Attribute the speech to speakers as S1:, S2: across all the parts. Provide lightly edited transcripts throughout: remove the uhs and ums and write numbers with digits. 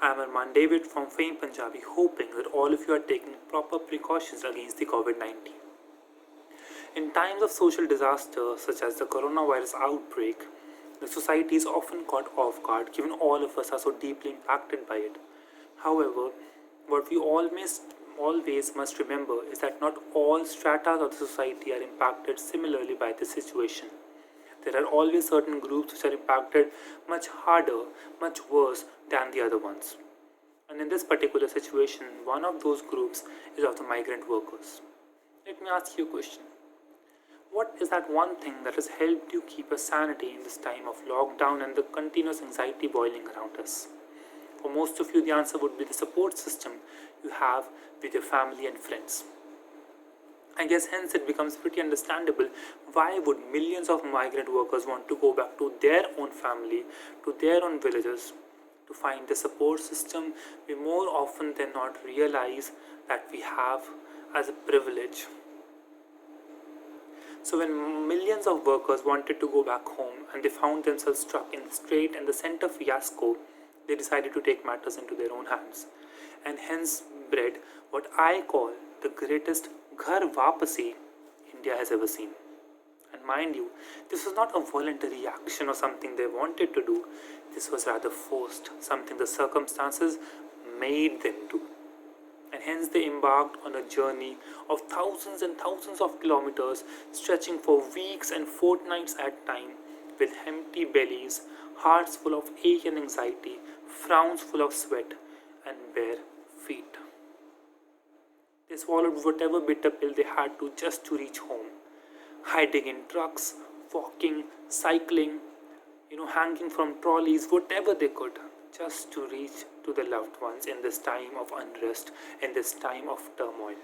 S1: I'm Arman David from Fame Punjabi, hoping that all of you are taking proper precautions against the COVID-19. In times of social disaster such as the coronavirus outbreak, the society is often caught off guard given all of us are so deeply impacted by it. However, what we always must remember is that not all strata of the society are impacted similarly by this situation. There are always certain groups which are impacted much harder, much worse than the other ones. And in this particular situation, one of those groups is of the migrant workers. Let me ask you a question. What is that one thing that has helped you keep your sanity in this time of lockdown and the continuous anxiety boiling around us? For most of you, the answer would be the support system you have with your family and friends. I guess hence it becomes pretty understandable why would millions of migrant workers want to go back to their own family, to their own villages, to find the support system we more often than not realize that we have as a privilege. So when millions of workers wanted to go back home and they found themselves stuck in the strait and the center fiasco, they decided to take matters into their own hands and hence bred what I call the greatest Ghar Vapasi India has ever seen. And mind you, this was not a voluntary action or something they wanted to do. This was rather forced, something the circumstances made them do. And hence they embarked on a journey of thousands and thousands of kilometers, stretching for weeks and fortnights at a time, with empty bellies, hearts full of ache and anxiety, frowns full of sweat, and bare feet. They swallowed whatever bitter pill they had to just to reach home, hiding in trucks, walking, cycling, hanging from trolleys, whatever they could, just to reach to the loved ones in this time of unrest, in this time of turmoil.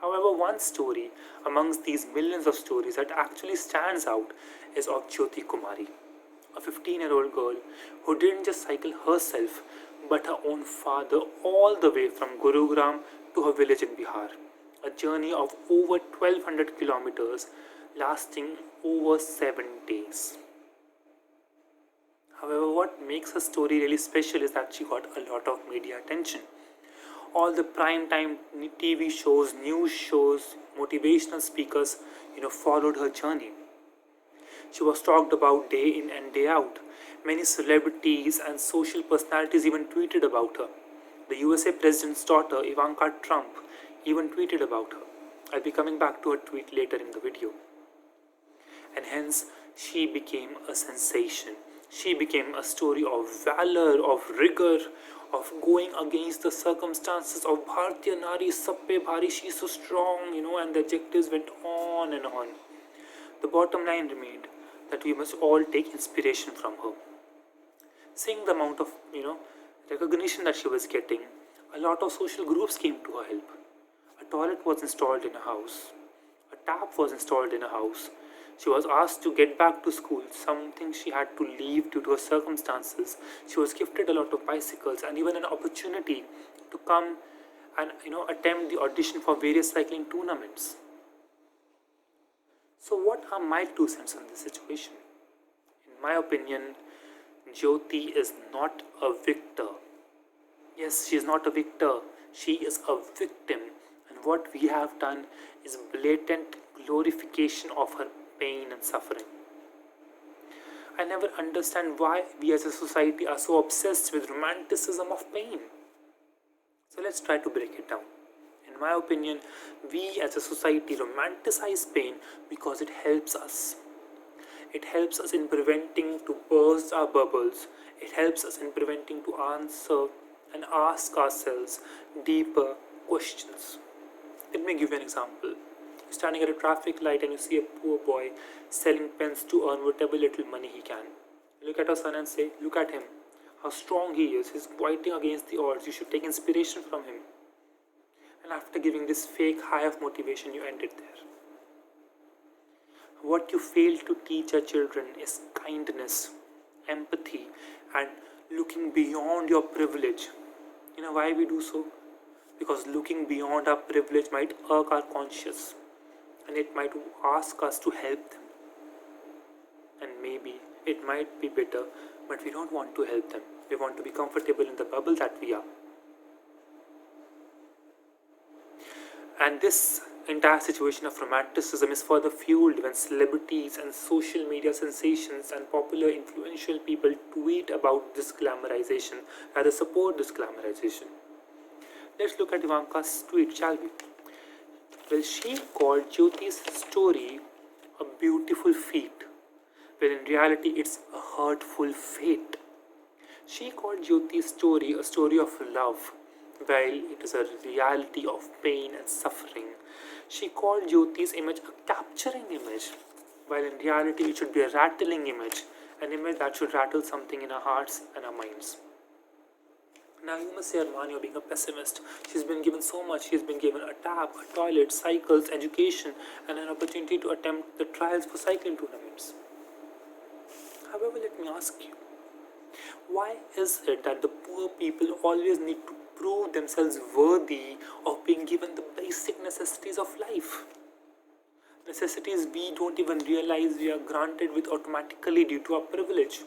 S1: However, one story amongst these millions of stories that actually stands out is of Jyoti Kumari, a 15-year-old girl who didn't just cycle herself but her own father all the way from Gurugram to her village in Bihar, a journey of over 1200 kilometers lasting over 7 days. However, what makes her story really special is that she got a lot of media attention. All the prime time TV shows, news shows, motivational speakers, followed her journey. She was talked about day in and day out. Many celebrities and social personalities even tweeted about her. The USA President's daughter, Ivanka Trump, even tweeted about her. I'll be coming back to her tweet later in the video. And hence, she became a sensation. She became a story of valor, of rigor, of going against the circumstances of Bharatiya Nari Sappe Bhari, she's so strong, and the adjectives went on and on. The bottom line remained that we must all take inspiration from her. Seeing the amount of, recognition that she was getting, a lot of social groups came to her help. A toilet was installed in a house. A tap was installed in a house. She was asked to get back to school, something she had to leave due to her circumstances. She was gifted a lot of bicycles and even an opportunity to come and attempt the audition for various cycling tournaments. So what are my 2 cents on this situation? In my opinion, Jyoti is not a victor. Yes, she is not a victor. She is a victim. And what we have done is blatant glorification of her pain and suffering. I never understand why we as a society are so obsessed with romanticism of pain. So let's try to break it down. In my opinion, we as a society romanticize pain because it helps us. It helps us in preventing to burst our bubbles. It helps us in preventing to answer and ask ourselves deeper questions. Let me give you an example. You're standing at a traffic light and you see a poor boy selling pens to earn whatever little money he can. You look at your son and say, look at him, how strong he is. He's fighting against the odds. You should take inspiration from him. And after giving this fake high of motivation, you end it there. What you fail to teach your children is kindness, empathy, and looking beyond your privilege. You know why we do so? Because looking beyond our privilege might irk our conscience, and it might ask us to help them. And maybe it might be bitter, but we don't want to help them. We want to be comfortable in the bubble that we are. And this entire situation of romanticism is further fueled when celebrities and social media sensations and popular influential people tweet about this glamorization, rather support this glamorization. Let's look at Ivanka's tweet, shall we? Well, she called Jyoti's story a beautiful feat, when in reality it's a hurtful fate. She called Jyoti's story a story of love, while it is a reality of pain and suffering. She called Jyoti's image a capturing image, while in reality it should be a rattling image, an image that should rattle something in our hearts and our minds. Now you must say, Arman, you're being a pessimist. She's been given so much. She's been given a tap, a toilet, cycles, education, and an opportunity to attempt the trials for cycling tournaments. However, let me ask you, why is it that the poor people always need to prove themselves worthy of being given the basic necessities of life? Necessities we don't even realize we are granted with automatically due to our privilege.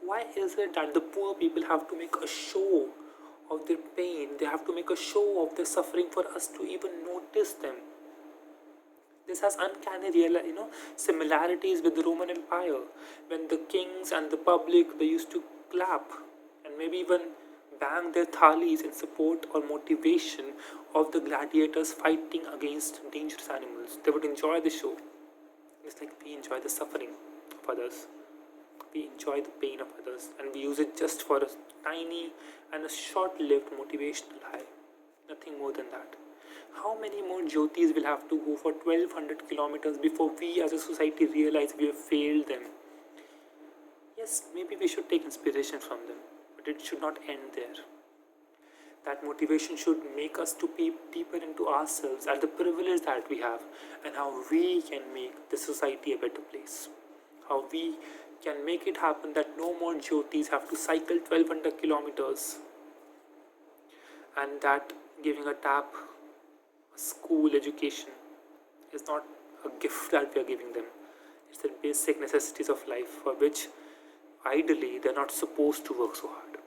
S1: Why is it that the poor people have to make a show of their pain? They have to make a show of their suffering for us to even notice them. This has uncanny similarities with the Roman Empire, when the kings and the public, they used to clap and maybe even bang their thalis in support or motivation of the gladiators fighting against dangerous animals. They would enjoy the show. It's like we enjoy the suffering of others. We enjoy the pain of others, and we use it just for a tiny and a short-lived motivational high. Nothing more than that. How many more Jyotis will have to go for 1200 kilometers before we as a society realize we have failed them? Yes, maybe we should take inspiration from them, but it should not end there. That motivation should make us to peep deeper into ourselves and the privilege that we have, and how we can make the society a better place. How we can make it happen that no more Jyotis have to cycle 1200 kilometers, and that giving a tap, a school education is not a gift that we are giving them. It's the basic necessities of life for which ideally they're not supposed to work so hard.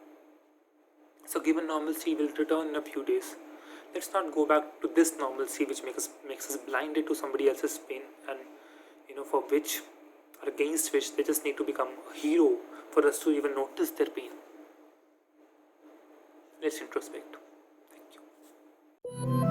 S1: So given normalcy will return in a few days, let's not go back to this normalcy which makes us blinded to somebody else's pain, and for which or against which they just need to become a hero for us to even notice their pain. Let's introspect. Thank you.